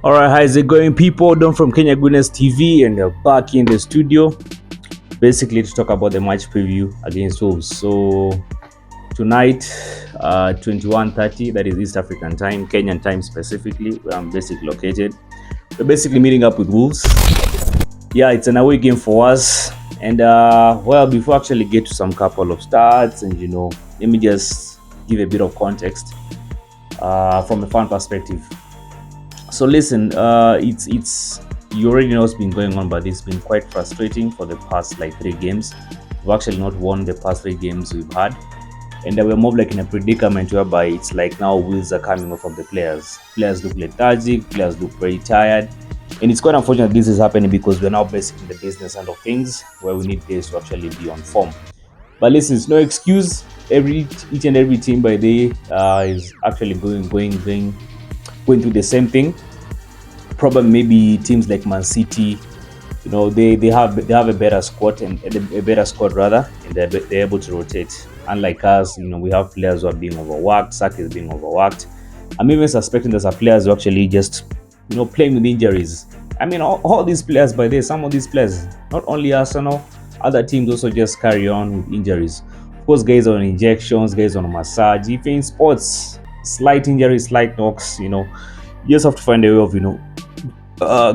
All right, how's it going, people? Don from Kenya Goodness TV, and we're back in the studio basically to talk about the match preview against Wolves. So tonight, 21:30, that is East African time, Kenyan time specifically, where I'm basically located. We're basically meeting up with Wolves. Yeah, it's an away game for us. And well, before I actually get to some couple of stats, and let me just give a bit of context from a fan perspective. So listen, it's you already know what's been going on, but it's been quite frustrating for the past 3 games. We've actually not won the past 3 games we've had, and we're more like in a predicament whereby it's like now wheels are coming off of the players. Players look lethargic, players look very tired, and it's quite unfortunate this is happening because we're now basically in the business end of things where we need guys to actually be on form. But listen, it's no excuse. Each and every team by day is actually going through the same thing. Probably maybe teams like Man City, they have a better squad and they're able to rotate. Unlike us, we have players who are being overworked. Saka is being overworked. I'm even suspecting there's some players who actually just playing with injuries. I mean, all these players by there, some of these players, not only Arsenal, other teams also just carry on with injuries. Of course, guys on injections, guys on massage. If in sports, slight injuries, slight knocks, you just have to find a way of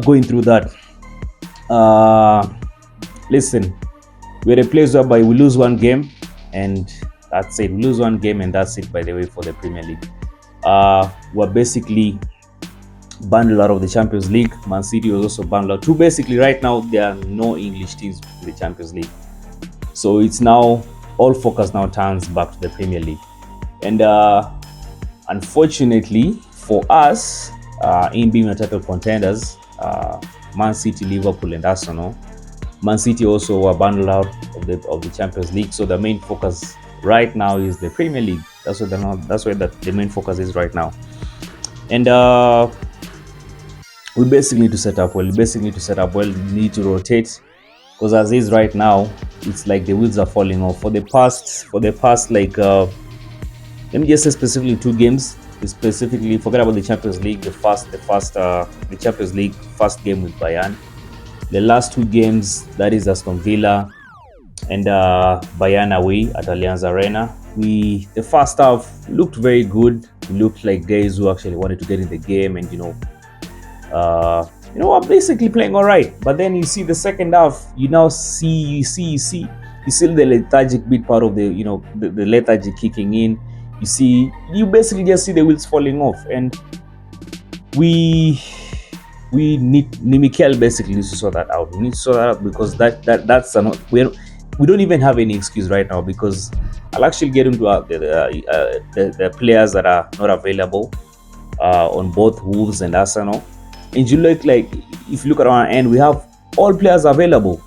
going through that. Listen, we're a place whereby we lose one game and that's it. We lose one game and that's it, by the way, for the Premier League. We're basically bundled out of the Champions League. Man City was also bundled out too. Basically, right now there are no English teams in the Champions League, so it's now all focus now turns back to the Premier League. And unfortunately for us, in being a title contenders, Man City, Liverpool, and Arsenal, Man City also were bundled out of the Champions League. So the main focus right now is the Premier League. That's where the main focus is right now. And we basically need to set up well. We need to rotate, because as is right now, it's like the wheels are falling off. For the past let me just say specifically 2 games. Specifically, forget about the Champions League. The Champions League first game with Bayern. The last 2 games, that is Aston Villa and Bayern away at Allianz Arena. The first half looked very good. We looked like guys who actually wanted to get in the game, and are basically playing all right. But then you see the second half, you see the lethargic bit part of the lethargy kicking in. You basically just see the wheels falling off, and we need Mikel basically needs to sort that out. We need to sort that out, because we don't even have any excuse right now, because I'll actually get into the players that are not available on both Wolves and Arsenal. And if you look at our end, we have all players available.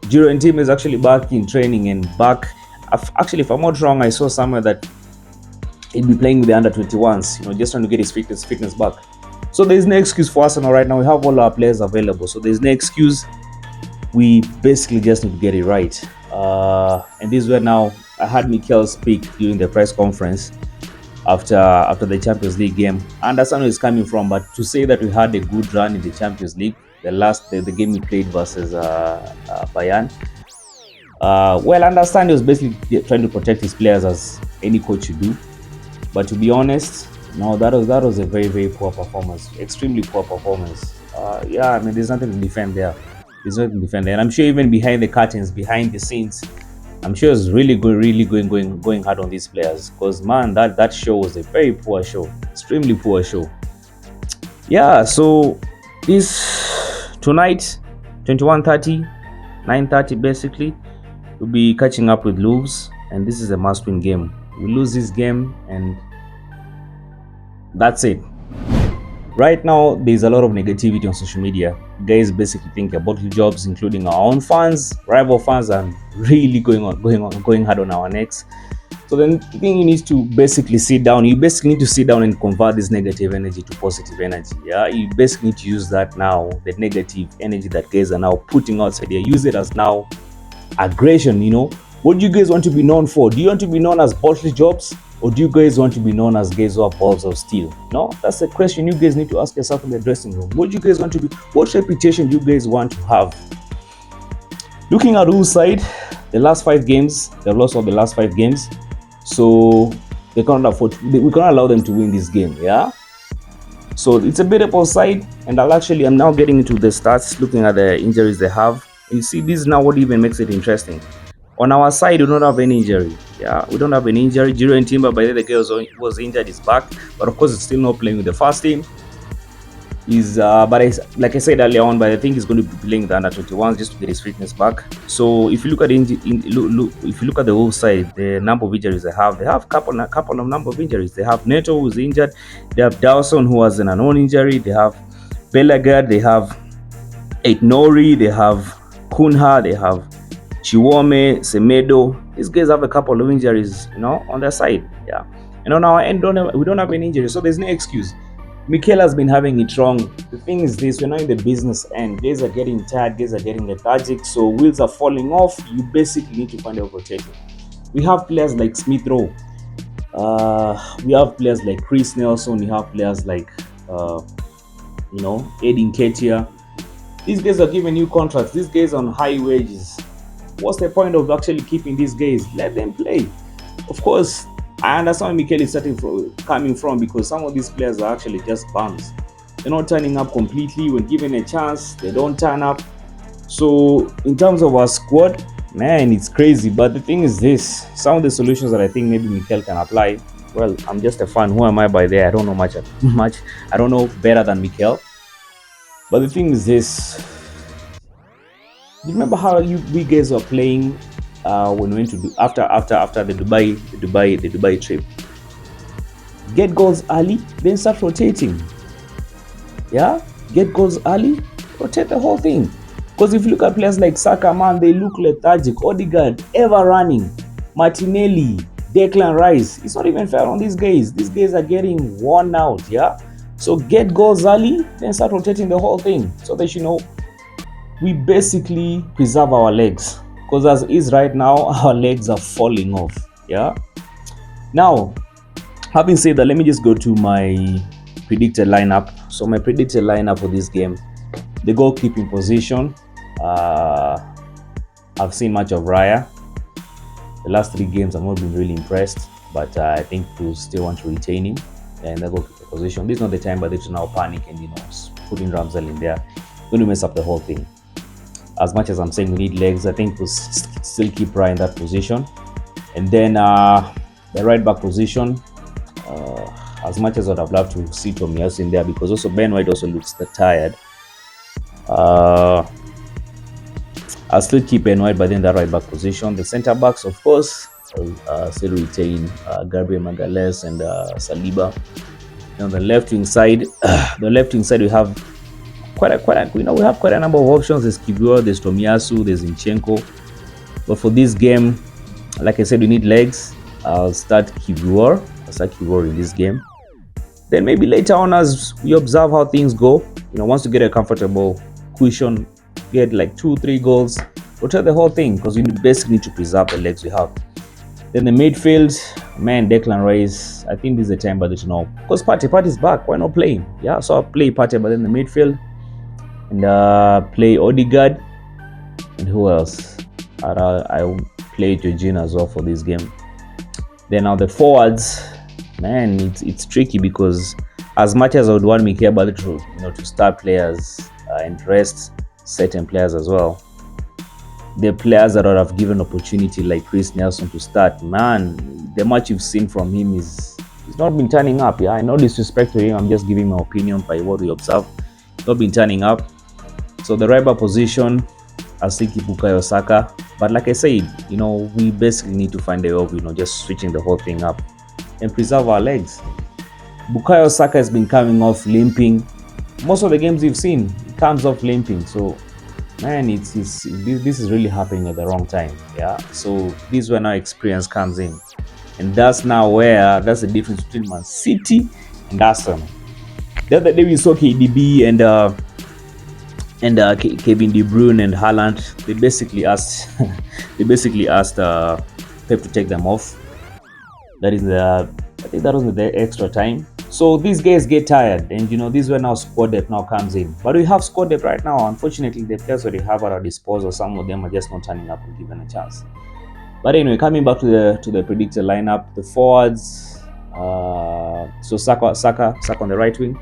Jurgen team is actually back in training and back. Actually, if I'm not wrong, I saw somewhere that he'll be playing with the under-21s, just trying to get his fitness back. So there's no excuse for Arsenal right now. We have all our players available, so there's no excuse. We basically just need to get it right. And this is where now I had Mikel speak during the press conference after the Champions League game. I understand where it's coming from, but to say that we had a good run in the Champions League, the game we played versus Bayern, well, I understand he was basically trying to protect his players, as any coach should do. But to be honest, no, that was a very, very poor performance, extremely poor performance. There's nothing to defend there. And I'm sure even behind the curtains, behind the scenes, I'm sure it's really going hard on these players, because man, that show was a very poor show, extremely poor show. Yeah, so this tonight, 21:30, 9:30 basically, we'll be catching up with Wolves, and this is a must-win game. We lose this game and that's it. Right now, there's a lot of negativity on social media. Guys basically think about jobs, including our own fans, rival fans, and really going hard on our necks. So then I think you need to basically sit down. You basically need to sit down and convert this negative energy to positive energy. Yeah, you basically need to use that now, the negative energy that guys are now putting outside here. Use it as now aggression. What do you guys want to be known for? Do you want to be known as bottle jobs, or do you guys want to be known as guys who are balls of steel? No, that's a question you guys need to ask yourself in the dressing room. What do you guys want to be? What reputation do you guys want to have? Looking at Wolves side, the last 5 games, they've lost all the last 5 games, so we can't allow them to win this game. Yeah. So it's a beatable side, and I'm now getting into the stats, looking at the injuries they have. You see, this is now what even makes it interesting. On our side, we don't have any injury. Yeah, we don't have any injury. Jiro and Timber, by the way, the guy was injured, is back, but of course, it's still not playing with the first team. Like I said earlier on, but I think he's going to be playing the under-21s just to get his fitness back. So if you look at if you look at the whole side, the number of injuries they have a couple of number of injuries. They have Neto, who's injured. They have Dawson, who has an unknown injury. They have Belagard. They have Eitnori. They have Kunha. They have Chiwome, Semedo. These guys have a couple of injuries, on their side. Yeah, and on our end, we don't have any injuries, so there's no excuse. Mikel has been having it wrong. The thing is this, we're not in the business end. Guys are getting tired, guys are getting lethargic, so wheels are falling off. You basically need to find a way to protect it. We have players like Smith Rowe. We have players like Chris Nelson. We have players like, Edin Ketia. These guys are given new contracts. These guys on high wages. What's the point of actually keeping these guys? Let them play. Of course, I understand where Mikel is coming from, because some of these players are actually just bums. They're not turning up completely. When given a chance, they don't turn up. So in terms of our squad, man, it's crazy. But the thing is this, some of the solutions that I think maybe Mikel can apply, well, I'm just a fan. Who am I by there? I don't know much. I don't know better than Mikel. But the thing is this, you remember how we guys were playing when we went to after the Dubai trip? Get goals early, then start rotating. Yeah, get goals early, rotate the whole thing. Because if you look at players like Saka, man, they look lethargic. Odegaard, ever running. Martinelli, Declan Rice. It's not even fair on these guys. These guys are getting worn out. Yeah, so get goals early, then start rotating the whole thing, so that we basically preserve our legs. Because as is right now, our legs are falling off. Yeah. Now, having said that, let me just go to my predicted lineup. So my predicted lineup for this game, the goalkeeping position. I've seen much of Raya. The last 3 games I've not been really impressed, but I think we'll still want to retain him in the goalkeeper position. This is not the time, but they should now panic and putting Ramsdale in there. Going to mess up the whole thing. As much as I'm saying we need legs, I think we'll still keep Raya in that position. And then the right back position, as much as I'd have loved to see Tomiyasu in there, because also Ben White also looks tired. I'll still keep Ben White, but then the right back position. The centre backs, of course, I'll still retain Gabriel Magalhaes and Saliba. And on the left wing side, we have we have quite a number of options. There's Kivior, there's Tomiyasu, there's Zinchenko. But for this game, like I said, we need legs. I'll start Kivior in this game. Then maybe later on, as we observe how things go, once you get a comfortable cushion, get like 2-3 goals, rotate the whole thing, because we basically need to preserve the legs we have. Then the midfield, man, Declan Rice, I think this is the time, but because Partey's back, why not play him? Yeah, so I'll play Partey, but then the midfield, and play Odegaard, and who else? I will play Jorginho as well for this game. Then now the forwards, man, it's tricky, because as much as I would want Mikel to start players and rest certain players as well, the players that would have given opportunity like Chris Nelson to start, man, the much you've seen from him he's not been turning up. Yeah, no disrespect to him, I'm just giving my opinion by what we observe. Not been turning up. So the right back position, I'll still keep Bukayo Saka. But like I said, we basically need to find a way of, just switching the whole thing up and preserve our legs. Bukayo Saka has been coming off limping. Most of the games you've seen, he comes off limping. So, man, this is really happening at the wrong time. Yeah. So this is where now experience comes in, and that's the difference between Man and Kevin De Bruyne and Haaland, they basically asked Pep to take them off. That is I think that was the extra time. So these guys get tired, and this is where now squad depth now comes in. But we have squad depth right now. Unfortunately, the players that we have at our disposal, some of them are just not turning up and given a chance. But anyway, coming back to the predicted lineup, the forwards. So Saka on the right wing.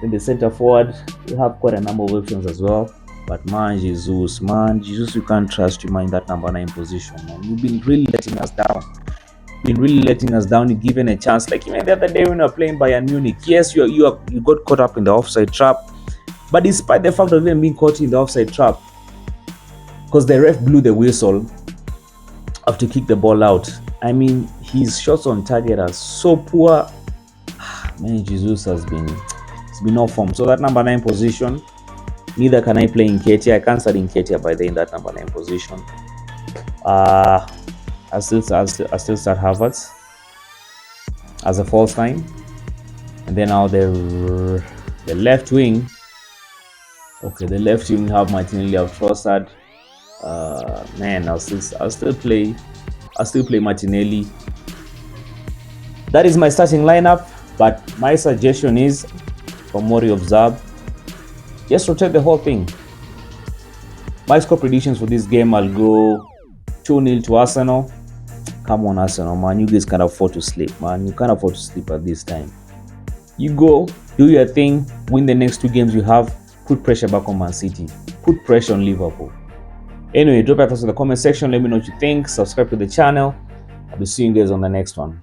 In the center forward, we have quite a number of options as well. But Jesus, you can't trust you, man, in that number 9 position, man. You've been really letting us down. You're given a chance. Like even the other day when we were playing Bayern Munich, yes, you got caught up in the offside trap. But despite the fact of even being caught in the offside trap, because the ref blew the whistle after kick the ball out, I mean, his shots on target are so poor. Man, Jesus has been off form. So that number 9 position, neither can I play in Nketiah. I can't start in Nketiah by then in that number 9 position. I still start Havertz as a false 9, and then now the left wing. Okay, the left wing have Martinelli, have Trossard. Man, I'll still play Martinelli. That is my starting lineup. But my suggestion is, from what you observe, just rotate the whole thing. My score predictions for this game, I'll go 2-0 to Arsenal. Come on, Arsenal, man. You guys can't afford to sleep, man. You can't afford to sleep at this time. You go, do your thing, win the next 2 games you have, put pressure back on Man City. Put pressure on Liverpool. Anyway, drop your thoughts in the comment section. Let me know what you think. Subscribe to the channel. I'll be seeing you guys on the next one.